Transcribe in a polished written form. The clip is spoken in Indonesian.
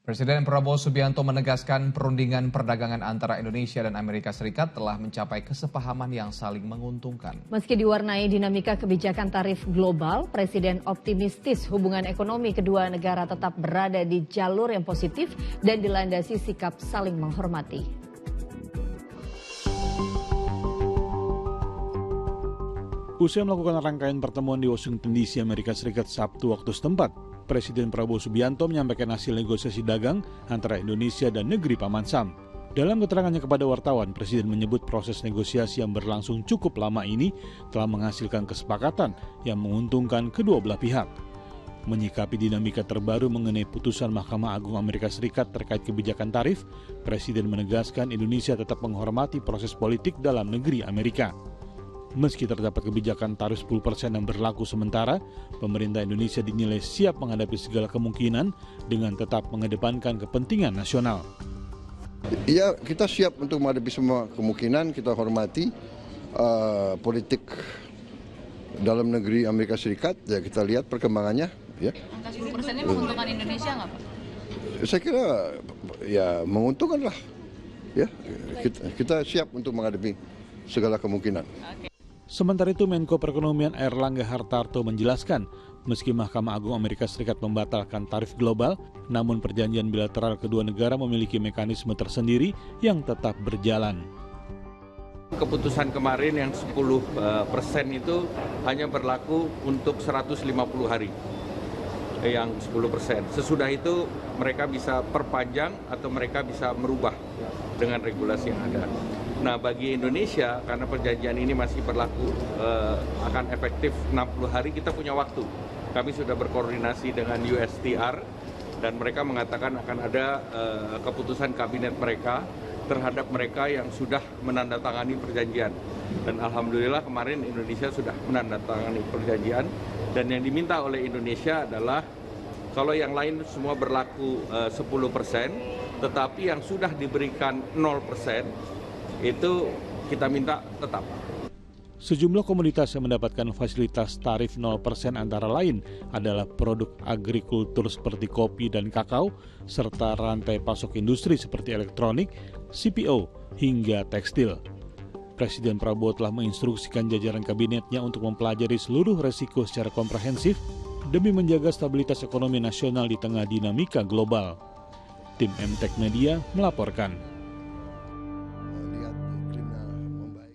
Presiden Prabowo Subianto menegaskan perundingan perdagangan antara Indonesia dan Amerika Serikat telah mencapai kesepahaman yang saling menguntungkan. Meski diwarnai dinamika kebijakan tarif global, Presiden optimistis hubungan ekonomi kedua negara tetap berada di jalur yang positif dan dilandasi sikap saling menghormati. Usai melakukan rangkaian pertemuan di Washington DC, Amerika Serikat Sabtu waktu setempat, Presiden Prabowo Subianto menyampaikan hasil negosiasi dagang antara Indonesia dan negeri Paman Sam. Dalam keterangannya kepada wartawan, Presiden menyebut proses negosiasi yang berlangsung cukup lama ini telah menghasilkan kesepakatan yang menguntungkan kedua belah pihak. Menyikapi dinamika terbaru mengenai putusan Mahkamah Agung Amerika Serikat terkait kebijakan tarif, Presiden menegaskan Indonesia tetap menghormati proses politik dalam negeri Amerika. Meski terdapat kebijakan tarif 10% yang berlaku sementara, pemerintah Indonesia dinilai siap menghadapi segala kemungkinan dengan tetap mengedepankan kepentingan nasional. Ya, kita siap untuk menghadapi semua kemungkinan, kita hormati politik dalam negeri Amerika Serikat, ya kita lihat perkembangannya. Ya. Angka 10%-nya menguntungkan Indonesia nggak, Pak? Saya kira ya menguntungkan lah. Ya, kita siap untuk menghadapi segala kemungkinan. Sementara itu, Menko Perekonomian Airlangga Hartarto menjelaskan, meski Mahkamah Agung Amerika Serikat membatalkan tarif global, namun perjanjian bilateral kedua negara memiliki mekanisme tersendiri yang tetap berjalan. Keputusan kemarin yang 10% itu hanya berlaku untuk 150 hari, yang 10%. Sesudah itu mereka bisa perpanjang atau mereka bisa merubah dengan regulasi yang ada. Nah, bagi Indonesia, karena perjanjian ini masih berlaku, akan efektif 60 hari, kita punya waktu. Kami sudah berkoordinasi dengan USTR, dan mereka mengatakan akan ada keputusan kabinet mereka terhadap mereka yang sudah menandatangani perjanjian. Dan Alhamdulillah kemarin Indonesia sudah menandatangani perjanjian, dan yang diminta oleh Indonesia adalah, kalau yang lain semua berlaku 10%, tetapi yang sudah diberikan 0%, itu kita minta tetap. Sejumlah komoditas yang mendapatkan fasilitas tarif 0% antara lain adalah produk agrikultur seperti kopi dan kakao, serta rantai pasok industri seperti elektronik, CPO, hingga tekstil. Presiden Prabowo telah menginstruksikan jajaran kabinetnya untuk mempelajari seluruh resiko secara komprehensif demi menjaga stabilitas ekonomi nasional di tengah dinamika global. Tim MTech Media melaporkan.